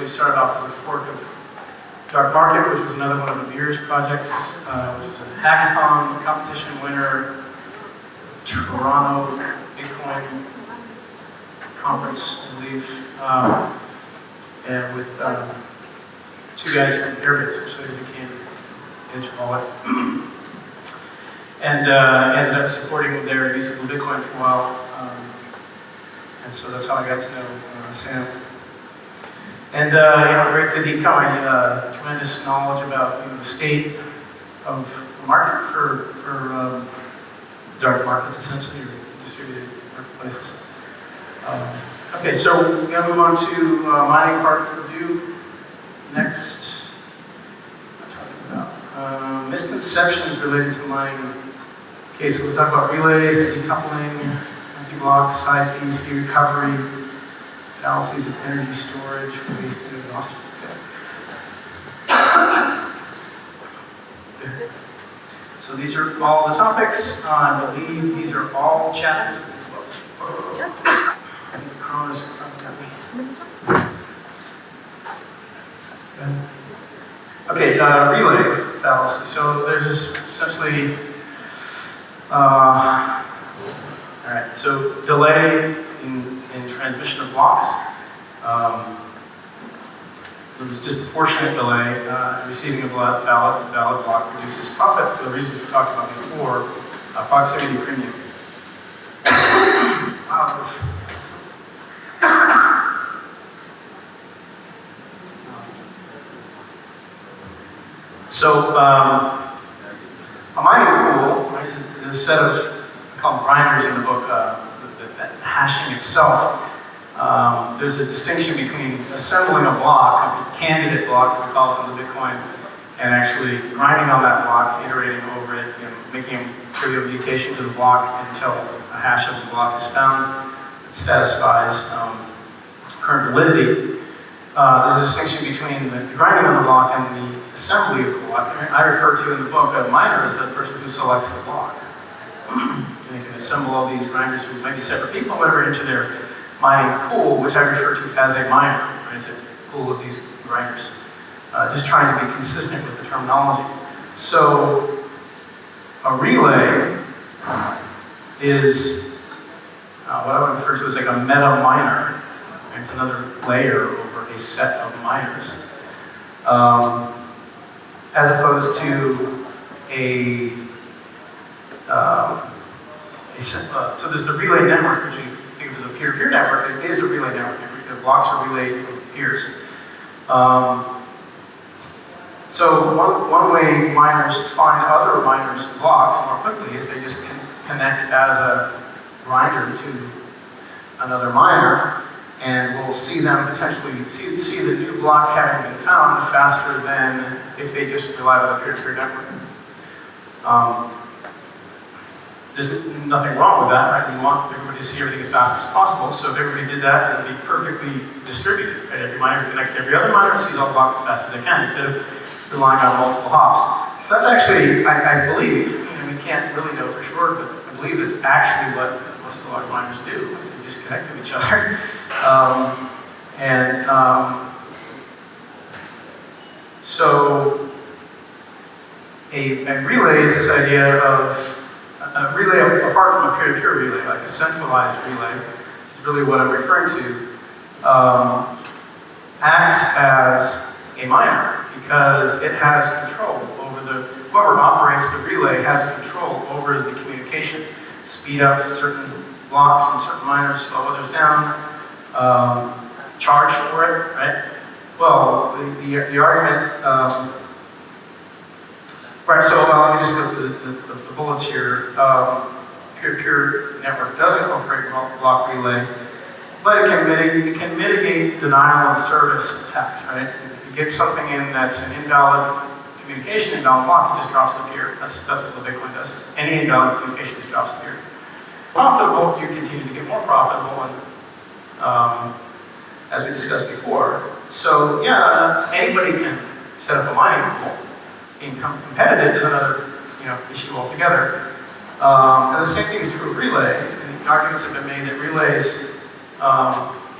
actually started off as a fork of Dark Market, which was another one of Amir's projects, which is a hackathon competition winner, Toronto Bitcoin conference, I believe, and with two guys from Airbits, which later became Edge Wallet, and ended up supporting their use of Bitcoin for a while, and so that's how I got to know Sam. And great that he had tremendous knowledge about the state of the market for dark markets, essentially, or distributed marketplaces. Okay, so we're going to move on to mining part review. Next, I'm talking about misconceptions related to mining. Okay, so we'll talk about relays, decoupling, empty blocks, side fees, fee recovery, fallacies of energy storage, waste, and exhaustion. Okay. So these are all the topics. I believe these are all chapters. I think the Corona's probably got me. Okay, relay fallacy. So there's just essentially, all right, so delay in transmission of blocks. There was disproportionate delay. Receiving a valid block reduces profit for the reasons we talked about before. Proximity premium. Wow. So, a mining pool, right, is a set of, I call them grinders in the book, the hashing itself. There's a distinction between assembling a block, a candidate block, we call it in the Bitcoin, and actually grinding on that block, iterating over it, making a trivial mutation to the block until a hash of the block is found that satisfies current validity. There's a distinction between the grinding on the block and the assembly of the block. I refer to in the book a miner as the person who selects the block. They can assemble all these grinders who might be separate people, whatever, into their mining pool, which I refer to as a miner. Right? It's a pool of these grinders. Just trying to be consistent with the terminology. So, a relay is what I would refer to as like a meta miner. It's another layer over a set of miners. As opposed to so there's the relay network, which you think of as a peer-to-peer network. It is a relay network. The blocks are relayed from peers. So one way miners find other miners' blocks more quickly is they just connect as a grinder to another miner, and we'll see them potentially see the new block having been found faster than if they just relied on a peer-to-peer network. There's nothing wrong with that, right? We want everybody to see everything as fast as possible, so if everybody did that, it would be perfectly distributed. Right? Every miner connects to every other miner and sees all the blocks as fast as they can, instead of relying on multiple hops. So that's actually, I believe, we can't really know for sure, but I believe it's actually what most of the large miners do, is they just connect to each other. So a relay is this idea of a relay, apart from a peer-to-peer relay, like a centralized relay, is really what I'm referring to, acts as a miner because it has control over whoever operates the relay has control over the communication, speed up certain blocks from certain miners, slow others down, charge for it, right? Well, the argument, right, so let me just go through the bullets here. Peer-to-peer network does incorporate block relay, but it can mitigate denial of service attacks, right? You get something in that's an invalid communication, invalid block, it just drops the peer. That's what the Bitcoin does. Any invalid communication just drops the peer. Profitable, you continue to get more profitable, and as we discussed before. So yeah, anybody can set up a mining pool. Being competitive is another issue altogether. And the same thing is true of relay. And arguments have been made that relays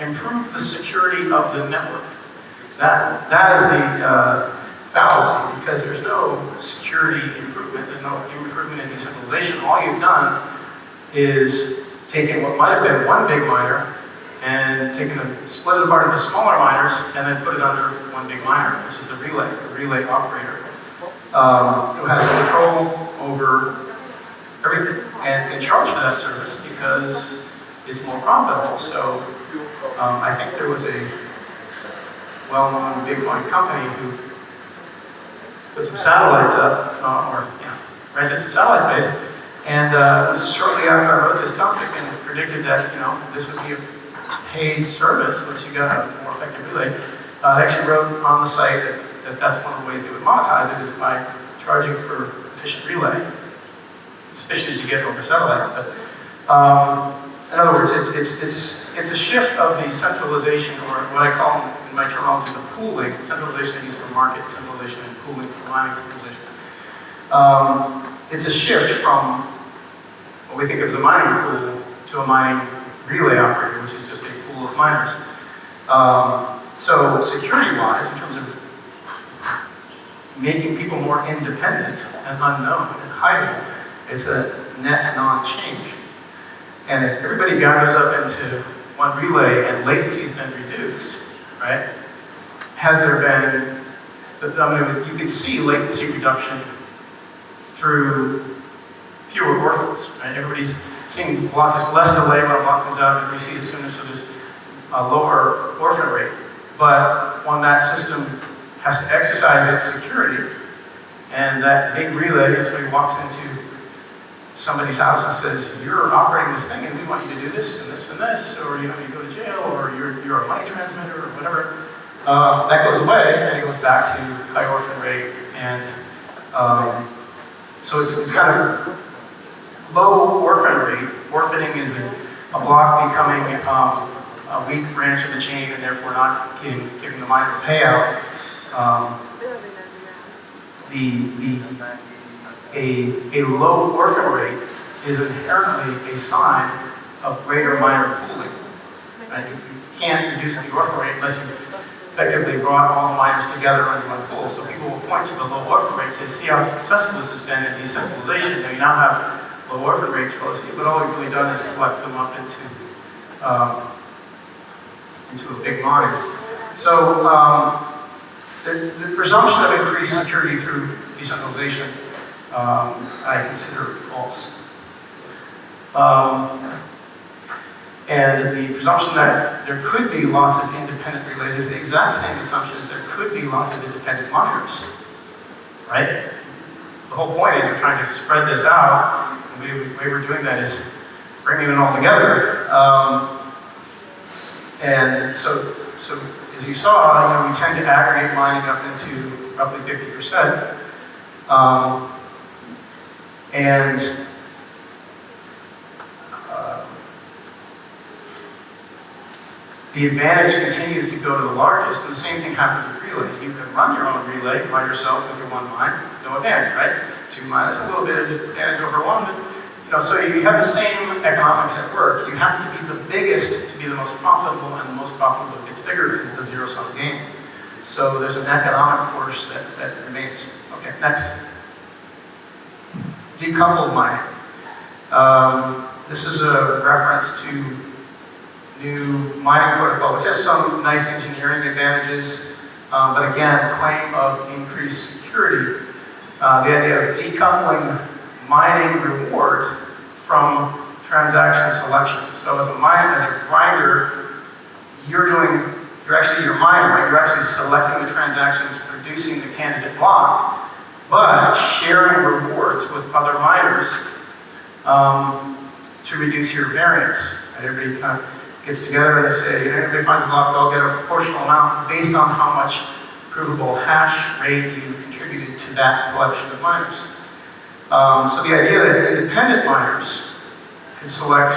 improve the security of the network. That is the fallacy, because there's no security improvement, there's no improvement in decentralization. All you've done is taken what might have been one big miner and split it apart into smaller miners and then put it under one big miner, which is the relay operator, who has control over everything and can charge for that service because it's more profitable. So I think there was a well-known Bitcoin company who put some satellites up, rented some satellite space, and shortly after I wrote this topic and predicted that this would be a paid service once you got a more effective relay, I actually wrote on the site that that's one of the ways they would monetize it, is by charging for efficient relay, as efficient as you get over satellite. But, in other words, it's a shift of the centralization, or what I call in my terminology the pooling. Centralization is used for market centralization and pooling for mining centralization. It's a shift from what we think of as a mining pool to a mining relay operator, which is just a pool of miners. So security-wise, in terms of making people more independent and unknown and hideable, it's a net non-change. And if everybody gathers up into one relay and latency has been reduced, right? Has there been, you can see latency reduction through fewer orphans, right? Everybody's seeing blocks, there's less delay when a block comes out, and we see it sooner, so there's a lower orphan rate. But when that system has to exercise its security, and that big relay, somebody walks into somebody's house and says, you're operating this thing and we want you to do this and this and this, or you go to jail, or you're a money transmitter, or whatever, that goes away and it goes back to high orphan rate. And so it's kind of low orphan rate. Orphaning is a block becoming a weak branch of the chain and therefore not giving the miner a payout. A low orphan rate is inherently a sign of greater miner pooling. Right? You can't reduce the orphan rate unless you effectively brought all the miners together under one pool. So people will point to the low orphan rates and say, see how successful this has been in decentralization. Now you now have low orphan rates close to you, but all we've really done is collect them up into a big mine. So the presumption of increased security through decentralization I consider false. And the presumption that there could be lots of independent relays is the exact same assumption as there could be lots of independent miners, right? The whole point is we're trying to spread this out, and the way we're doing that is bringing it all together. And so as you saw, we tend to aggregate mining up into roughly 50%. The advantage continues to go to the largest, and the same thing happens with relays. You can run your own relay by yourself with your one mine, no advantage, right? Two mines, a little bit of advantage over one, but so you have the same economics at work. You have to be the biggest to be the most profitable, and the most profitable gets bigger because it's a zero-sum game. So there's an economic force that remains. Okay, next. Decoupled mining. This is a reference to new mining protocol, which has some nice engineering advantages, but again, claim of increased security. The idea of decoupling mining reward from transaction selection. So as a grinder, you're actually your miner, right? You're actually selecting the transactions, producing the candidate block, but sharing rewards with other miners to reduce your variance. And everybody kind of gets together and they say, everybody finds a block, they'll get a proportional amount based on how much provable hash rate you've contributed to that collection of miners. So the idea that independent miners can select,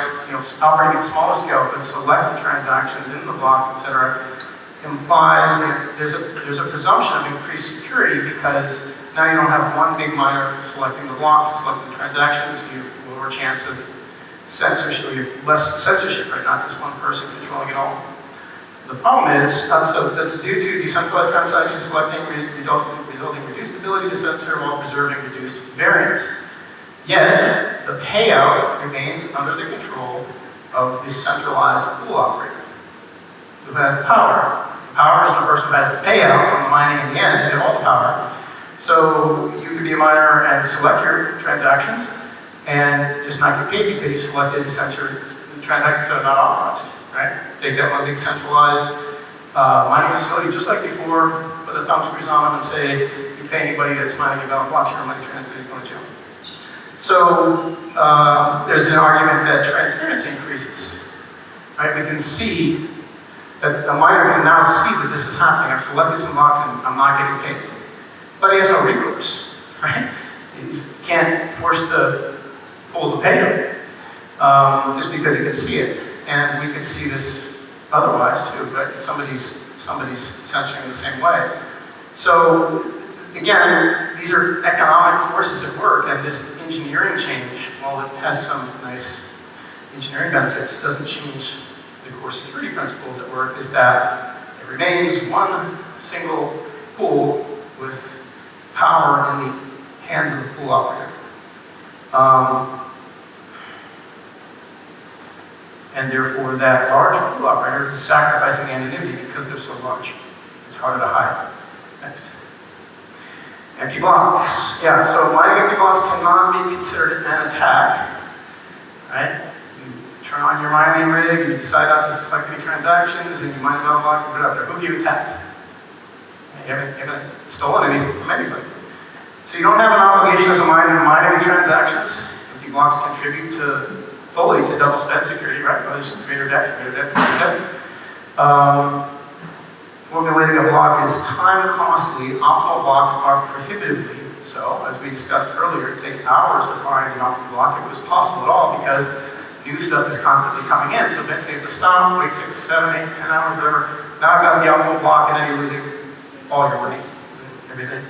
operating at smaller scale, can select the transactions in the block, etc., implies there's a presumption of increased security because now you don't have one big miner selecting the blocks, selecting the transactions, you have a lower chance of censorship, you have less censorship, right? Not just one person controlling it all. The problem is, so that's due to decentralized transaction selecting resulting reduced ability to censor while preserving reduced variance. Yet, the payout remains under the control of the centralized pool operator, who has the power. The power is the person who has the payout from the mining in the end, they have all the power. So you could be a miner and select your transactions and just not get paid because you selected to censor the transactions that are not authorized, right? Take that one big centralized mining facility just like before, put the thumb screws on them and say, you pay anybody that's mining a valid block, your money transmitted, go to jail. So there's an argument that transparency increases, right? We can see that the miner can now see that this is happening. I've selected some blocks and I'm not getting paid. But he has no recourse, right? He can't force the pool to pay him just because he can see it. And we could see this otherwise too, but somebody's censoring the same way. So again, these are economic forces at work, and this engineering change, while it has some nice engineering benefits, doesn't change the core security principles at work, is that it remains one single pool with power in the hands of the pool operator. And therefore that large pool operator is sacrificing anonymity because they're so large. It's harder to hide. Next. Empty blocks. Yeah, so mining empty blocks cannot be considered an attack. Right? You turn on your mining rig and you decide not to select any transactions and you mine a valid block and put it out there. Who have you attacked? You haven't stolen anything from anybody. So you don't have an obligation as a miner to mine any transactions. Empty blocks contribute fully to double spend security, right? Well, there's greater debt. Formulating a block is time costly. Optimal blocks are prohibitively so. As we discussed earlier, it takes hours to find an optimal block if it was possible at all because new stuff is constantly coming in. So eventually you have to stop, wait 6, 7, 8, 10 hours, whatever. Now I've got the optimal block and then you're losing all your money, everything.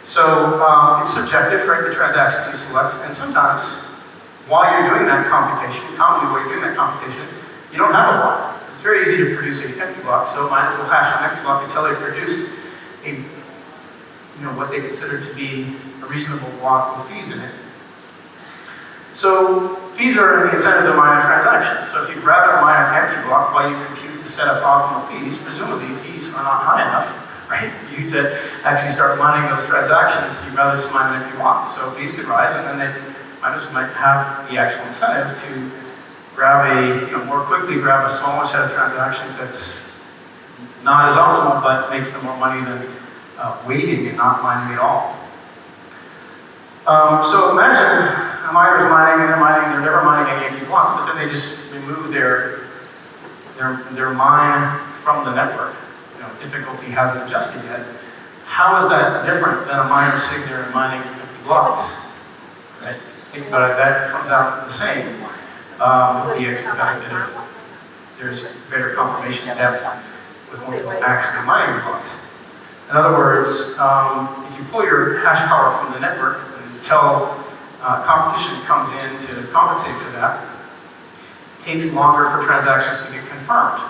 So it's subjective, right, the transactions you select, and sometimes while you're doing that computation, commonly while you're doing that computation, you don't have a block. It's very easy to produce an empty block, so miners will hash an empty block until they produced what they consider to be a reasonable block with fees in it. So fees are the incentive to mine a transaction. So if you'd rather mine an empty block while you compute the set of optimal fees, presumably fees are not high enough, right, for you to actually start mining those transactions. You'd rather just mine an empty block. So fees could rise, and then miners might have the actual incentive to grab more quickly grab a smaller set of transactions that's not as optimal, but makes them more money than waiting and not mining at all. So imagine a miner's mining, and they're never mining any empty blocks, but then they just remove their mine from the network. Difficulty hasn't adjusted yet. How is that different than a miner sitting there and mining empty blocks? Right? Think about it, that comes out the same with the extra benefit of there's greater confirmation depth with multiple actual mining blocks. In other words, if you pull your hash power from the network until competition comes in to compensate for that, it takes longer for transactions to get confirmed.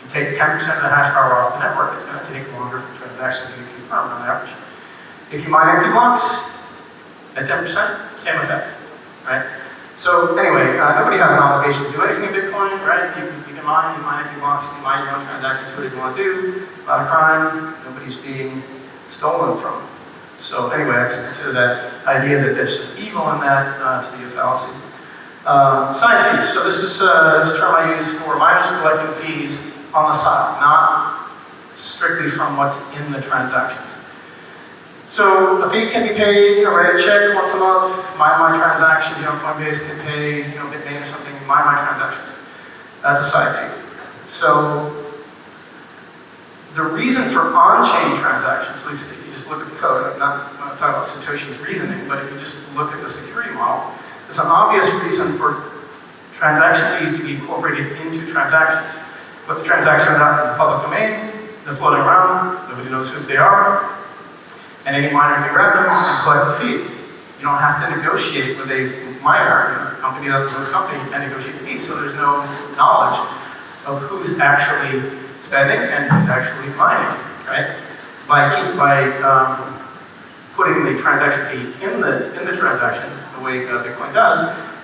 If you take 10% of the hash power off the network, it's going to take longer for transactions to get confirmed on average. If you mine empty blocks at 10%, same effect, right? So anyway, nobody has an obligation to do anything in Bitcoin, right? You can mine empty blocks, you can mine your own transactions, do what you want to do, not a crime, nobody's being stolen from. So anyway, I consider that idea that there's some evil in that to be a fallacy. Side fees. So this is this term I use for miners collecting fees on the side, not strictly from what's in the transactions. So a fee can be paid, write a check once a month, mine my transactions, Coinbase can pay, Bitmain or something, mine my transactions. That's a side fee. So the reason for on-chain transactions, at least if you just look at the code, I'm not talking about Satoshi's reasoning, but if you just look at the security model, there's an obvious reason for transaction fees to be incorporated into transactions. Put the transaction out in the public domain, they're floating around, nobody knows who they are, and any miner can grab them and collect the fee. You don't have to negotiate with a miner, a company that owns a company, and negotiate the fee, so there's no knowledge of who's actually spending and who's actually mining, right? By putting the transaction fee in the transaction, the way Bitcoin does,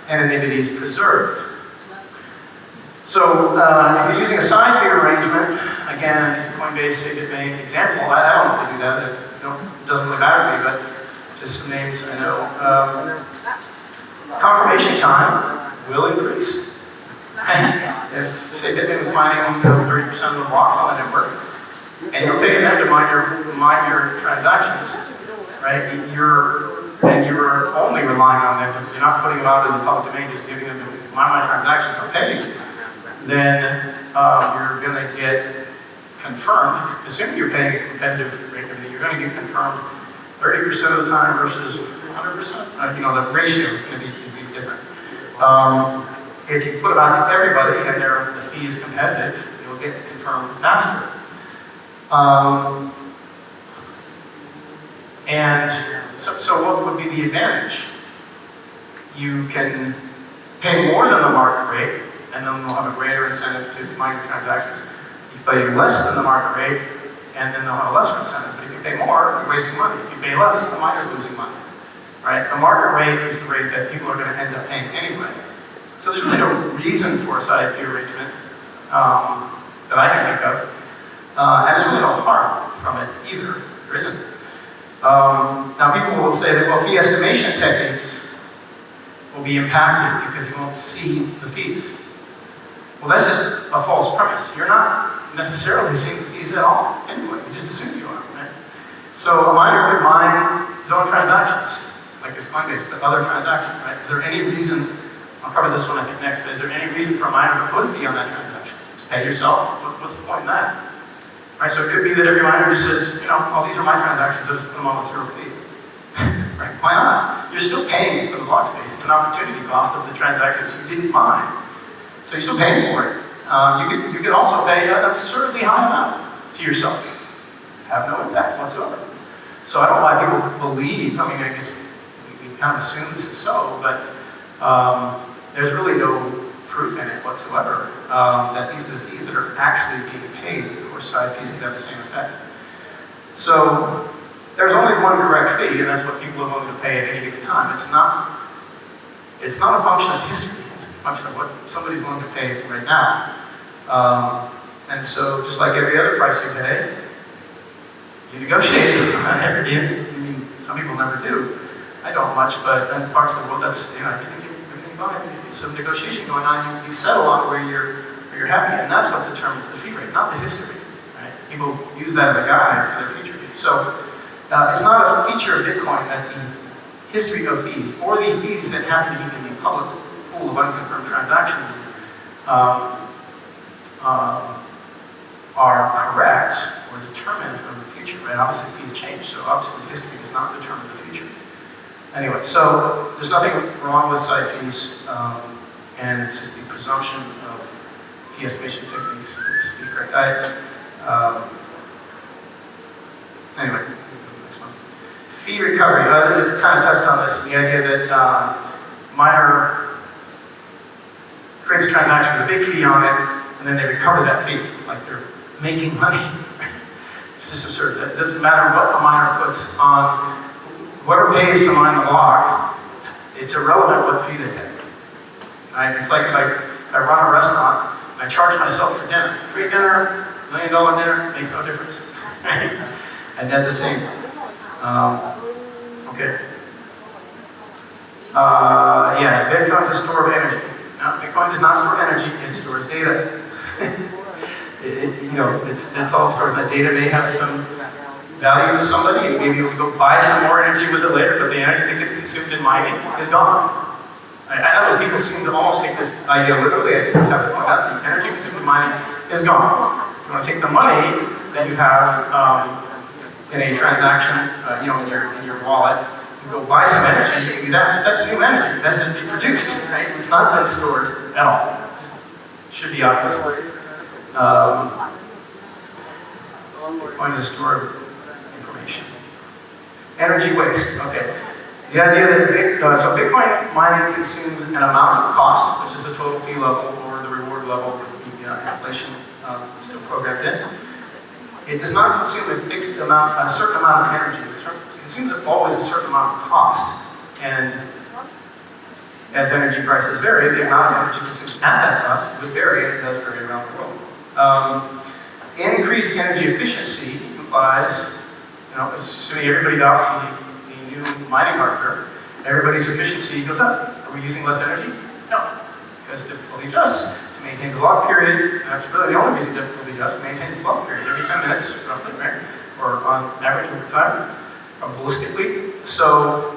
anonymity is preserved. So if you're using a side fee arrangement, again, if Coinbase is the main example, I don't know if they do that, it doesn't really matter to me, but just some names I know. Confirmation time will increase. If say Bitcoin was mining 30% of the blocks on the network, and you're paying them to mine your transactions, right? You're only relying on them. You're not putting them out in the public domain, just giving them to mine my transactions or pay you. Then you're going to get confirmed, assuming you're paying a competitive rate, you're going to get confirmed 30% of the time versus 100%. The ratio is going to be different. If you put it out to everybody and the fee is competitive, you'll get confirmed faster. And so what would be the advantage? You can pay more than the market rate, and then they'll have a greater incentive to mine your transactions. You pay less than the market rate, and then they'll have a lesser incentive. But if you pay more, you're wasting money. If you pay less, the miner's losing money. Right? The market rate is the rate that people are going to end up paying anyway. So there's really no reason for a side fee arrangement that I can think of. And there's really no harm from it either. There isn't. Now people will say that, well, fee estimation techniques will be impacted because you won't see the fees. Well, that's just a false premise. You're not necessarily seeing the fees at all anyway. You just assume you are, right? So a miner could mine his own transactions, like this Coinbase, but other transactions, right? Is there any reason, I'll cover this one I think next, but is there any reason for a miner to put a fee on that transaction? Just pay yourself? What's the point in that? Right, so it could be that every miner just says, oh, these are my transactions, so just put them on with zero fee. Right? Why not? You're still paying for the block space. It's an opportunity cost of the transactions you didn't mine. So you're still paying for it. You could also pay an absurdly high amount to yourself. Have no impact whatsoever. So I don't know why people believe, I guess we kind of assume this is so, but there's really no proof in it whatsoever that these are the fees that are actually being paid. Of course, side fees could have the same effect. So there's only one correct fee, and that's what people are willing to pay at any given time. It's not a function of history. It's a function of what somebody's willing to pay right now. And so, just like every other price you pay, you negotiate every year. Some people never do. I don't much, but in parts of the world, that's everything you buy. There's some negotiation going on. You settle on where you're happy, and that's what determines the fee rate, not the history. Right? People use that as a guide for their future fees. So it's not a feature of Bitcoin that the history of fees or the fees that happen to be in the public pool of unconfirmed transactions are correct or determined of the future, right? Obviously fees change, so obviously history does not determine the future. Anyway, so there's nothing wrong with side fees, and it's just the presumption of fee estimation techniques that's the correct guide. Anyway, next one. Fee recovery. It's kind of touched on this, the idea that miner creates a transaction with a big fee on it, and then they recover that fee, like they're making money. It's just absurd. It doesn't matter what a miner puts on, whoever pays to mine the block, it's irrelevant what fee they pay. Right? It's like if I run a restaurant, and I charge myself for dinner. Free dinner, $1 million dinner, makes no difference. And then the same. Okay. Yeah, Bitcoin is a store of energy. No, Bitcoin does not store energy, it stores data. It's all stored. That data may have some value to somebody, and maybe you'll go buy some more energy with it later, but the energy that gets consumed in mining is gone. I know that people seem to almost take this idea literally. I just have to point out the energy consumed in mining is gone. You want to take the money that you have in a transaction, in your wallet, and go buy some energy. You can do that. That's new energy. That's to be produced, right? It's not been stored at all. Just should be obvious. Bitcoin is a store of information. Energy waste. Okay. The idea that so Bitcoin mining consumes an amount of cost, which is the total fee level or the reward level with the inflation still programmed in. It does not consume a fixed amount, a certain amount of energy. It consumes always a certain amount of cost. And as energy prices vary, the amount of energy consumed at that cost would vary, and it does vary around the world. Increased energy efficiency implies, assuming everybody adopts the new mining hardware, everybody's efficiency goes up. Are we using less energy? No, because difficulty adjusts to maintain the block period. And that's really the only reason difficulty adjusts, maintains the block period every 10 minutes, roughly, right? Or on average over time, probabilistically. So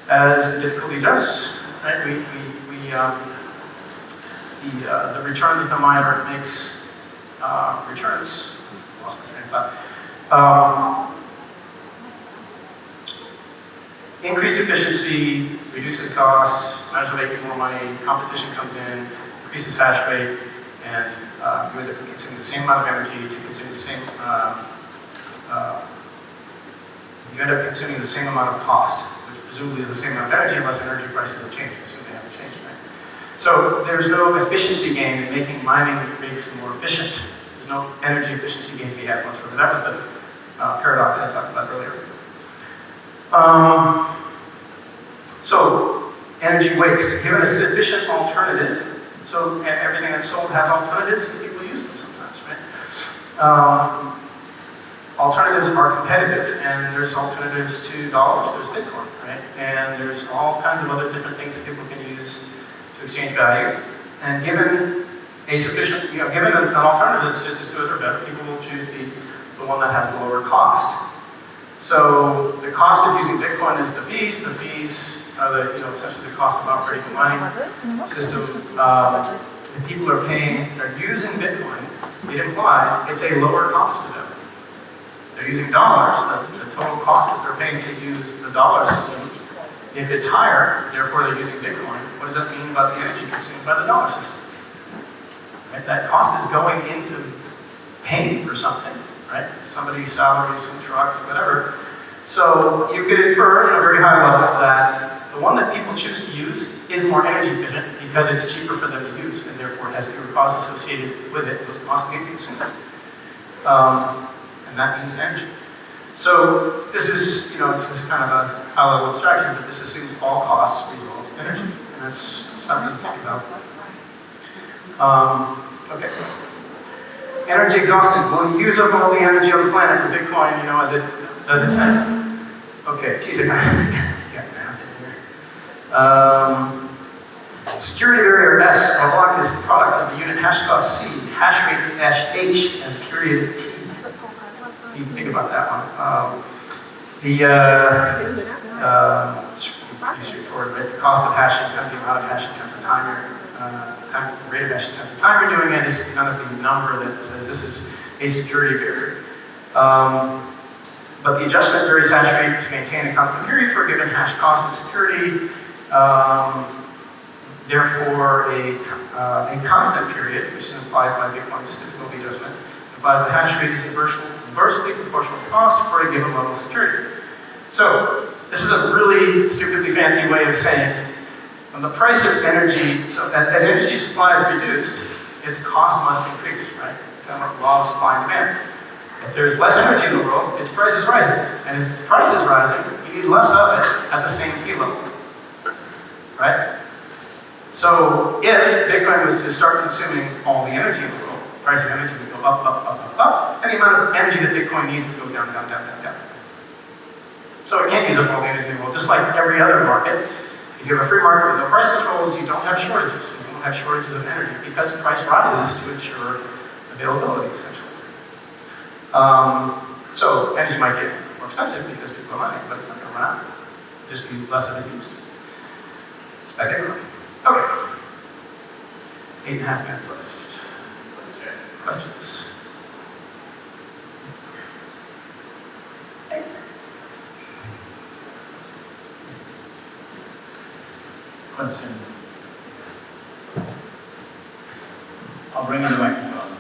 as the difficulty adjusts, right, the return that the miner makes returns. Lost my train of thought. Increased efficiency reduces costs, miners are making more money, competition comes in, increases hash rate, and you end up consuming the same amount of energy to consume the same. You end up consuming the same amount of cost, which presumably is the same amount of energy unless energy prices have changed. Assuming they haven't changed, right? So there's no efficiency gain in making mining rigs more efficient. There's no energy efficiency gain to be had whatsoever. That was the paradox I talked about earlier. So energy waste, given a sufficient alternative. So everything that's sold has alternatives, and people use them sometimes, right? Alternatives are competitive, and there's alternatives to dollars. There's Bitcoin, right? And there's all kinds of other different things that people can use to exchange value. And given a sufficient, given an alternative that's just as good or better, people will choose the one that has lower cost. So the cost of using Bitcoin is the fees. The fees are essentially the cost of operating the mining system. If people are using Bitcoin, it implies it's a lower cost to them. They're using dollars, the total cost that they're paying to use the dollar system. If it's higher, therefore they're using Bitcoin, what does that mean about the energy consumed by the dollar system? Right? That cost is going into paying for something, right? Somebody's salary, some trucks, whatever. So you could infer at a very high level that the one that people choose to use is more energy efficient because it's cheaper for them to use, and therefore it has fewer costs associated with it, those costs get consumed. And that means energy. So this is, this is kind of a high-level abstraction, but this assumes all costs result in energy, and that's something to think about. Okay. Energy exhaustion. Will you use up all the energy on the planet with Bitcoin, as it does its thing? Okay, geez, I got math in here. Security barrier S, a block is the product of the unit hash cost C, hash rate dash H, and period T. You think about that one. Pretty straightforward, right? The cost of hashing times the amount of hashing times the time rate of hashing times the time you're doing it is kind of the number that says this is a security barrier. But the adjustment varies hash rate to maintain a constant period for a given hash cost and security. Therefore, a constant period, which is implied by Bitcoin's difficulty adjustment, implies the hash rate is inversely proportional to cost for a given level of security. So, this is a really stupidly fancy way of saying when the price of energy, so as energy supply is reduced, its cost must increase, right? Law of supply and demand. If there's less energy in the world, its price is rising. And as the price is rising, you need less of it at the same fee level, right? So if Bitcoin was to start consuming all the energy in the world, the price of energy would go up, and the amount of energy that Bitcoin needs would go down. So it can't use up all the energy in the world, just like every other market. If you have a free market with no price controls, you don't have shortages. You don't have shortages of energy because price rises to ensure availability, essentially. So energy might get more expensive because people are mining, but it's not going to run out. Just be less of it used. Back in. Okay. 8.5 minutes left. Questions? Questions? I'll bring you the microphone,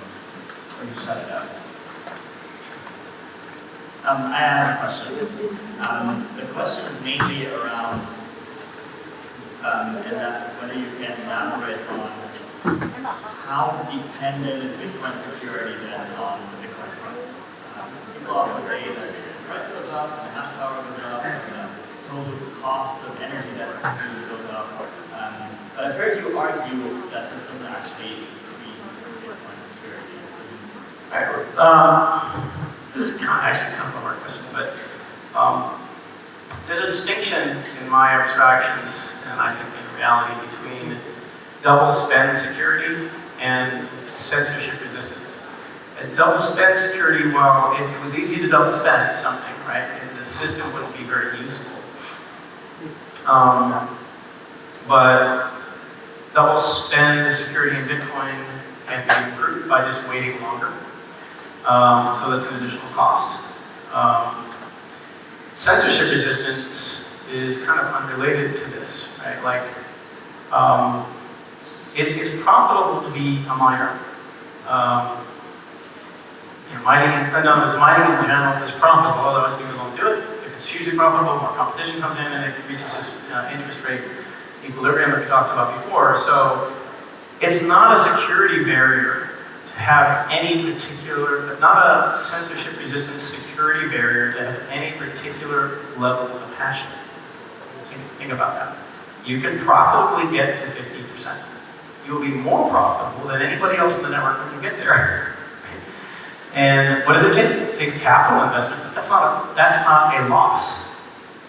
or you shut it up. I have a question. The question is mainly around and that whether you can elaborate on how dependent is Bitcoin security then on the Bitcoin price? People often say that the price goes up, the hash power goes up, the total cost of energy that's consumed goes up. But I've heard you argue that this doesn't actually increase Bitcoin security. This is actually kind of a hard question, but there's a distinction in my abstractions, and I think in reality, between double spend security and censorship resistance. And double spend security, well, if it was easy to double spend something, right, the system wouldn't be very useful. But double spend security in Bitcoin can be improved by just waiting longer. So that's an additional cost. Censorship resistance is kind of unrelated to this, right? Like, it's profitable to be a miner. Mining in general is profitable, otherwise people don't do it. If it's hugely profitable, more competition comes in and it reaches this interest rate equilibrium that we talked about before. So it's not a security barrier to have any particular, not a censorship resistance security barrier to have any particular level of hash rate. Think about that. You can profitably get to 50%. You will be more profitable than anybody else in the network when you get there. And what does it take? It takes capital investment, but that's not a loss.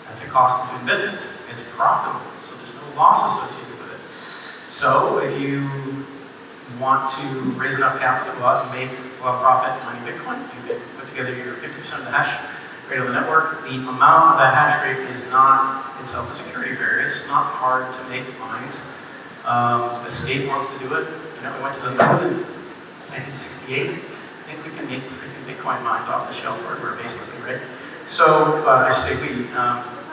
That's a cost of doing business. It's profitable, so there's no loss associated with it. So if you want to raise enough capital to go out and make a lot of profit mining Bitcoin, you can put together your 50% of the hash rate of the network. The amount of that hash rate is not itself a security barrier. It's not hard to make mines. The state wants to do it. We went to the node in 1968. I think we can make freaking Bitcoin mines off the shelf hardware, basically, right? So I say we,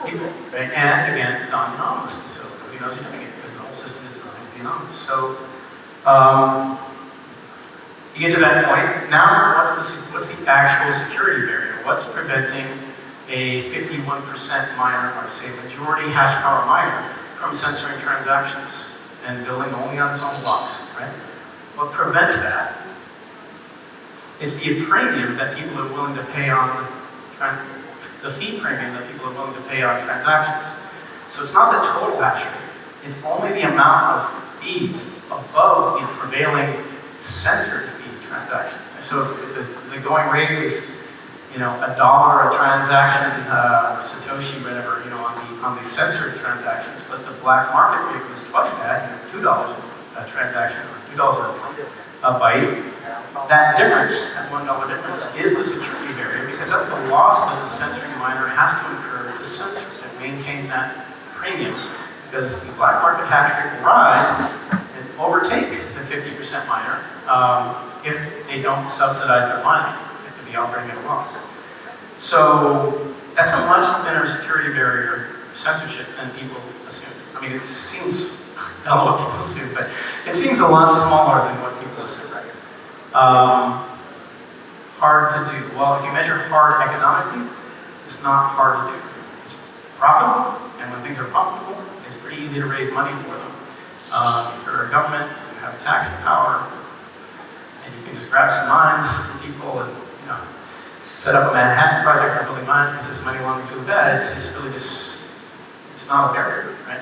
people, right? And again, done anonymously, so nobody knows you're doing it because the whole system is designed to be anonymous. So you get to that point. Now, what's the actual security barrier? What's preventing a 51% miner, or say majority hash power miner, from censoring transactions and building only on its own blocks, right? What prevents that is the premium that people are willing to pay on, the fee premium that people are willing to pay on transactions. So it's not the total hash rate, it's only the amount of fees above the prevailing censored fee transaction. So if the going rate is, $1 a transaction, Satoshi, whatever, on the censored transactions, but the black market rate was twice that, $2 a transaction, or $2 a byte. That difference, that $1 difference, is the security barrier because that's the loss that the censoring miner has to incur to censor, to maintain that premium. Because the black market hash rate will rise and overtake the 50% miner if they don't subsidize their mining. They could be operating at a loss. So that's a much thinner security barrier for censorship than people assume. I mean, it seems, I don't know what people assume, but it seems a lot smaller than what people assume. Hard to do. Well, if you measure hard economically, it's not hard to do. It's profitable, and when things are profitable, it's pretty easy to raise money for them. If you're a government, you have taxing power, and you can just grab some mines from people and set up a Manhattan project for building mines because this money laundering through the bed. It's really just, it's not a barrier, right?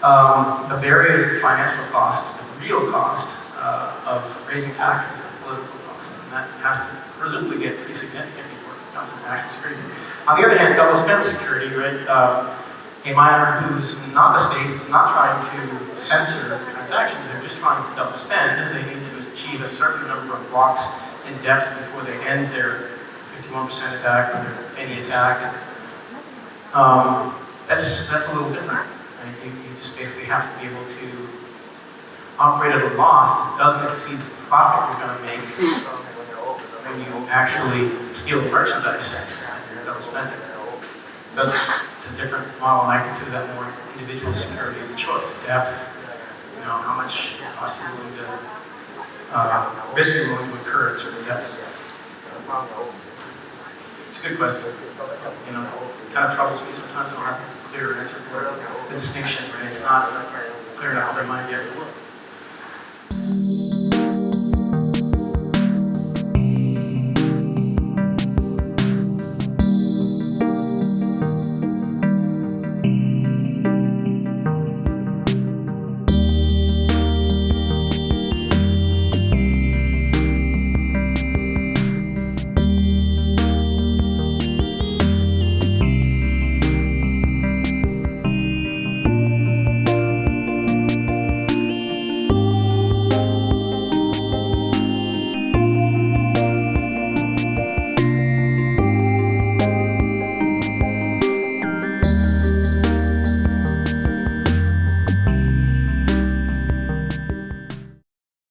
The barrier is the financial cost, the real cost of raising taxes, the political cost, and that has to presumably get pretty significant before it becomes a national security. On the other hand, double spend security, right? A miner who's not the state, is not trying to censor transactions, they're just trying to double spend, and they need to achieve a certain number of blocks in depth before they end their 51% attack or their Finney attack. And, that's a little different. Right? You just basically have to be able to operate at a loss that doesn't exceed the profit you're going to make when you actually steal the merchandise and you're double spending. It's a different model, and I consider that more individual security as a choice. Depth, how much cost you're willing to, risk you're willing to incur at certain depths. It's a good question. It kind of troubles me sometimes. I don't have a clear answer for it. The distinction, right? It's not clear enough in my mind yet.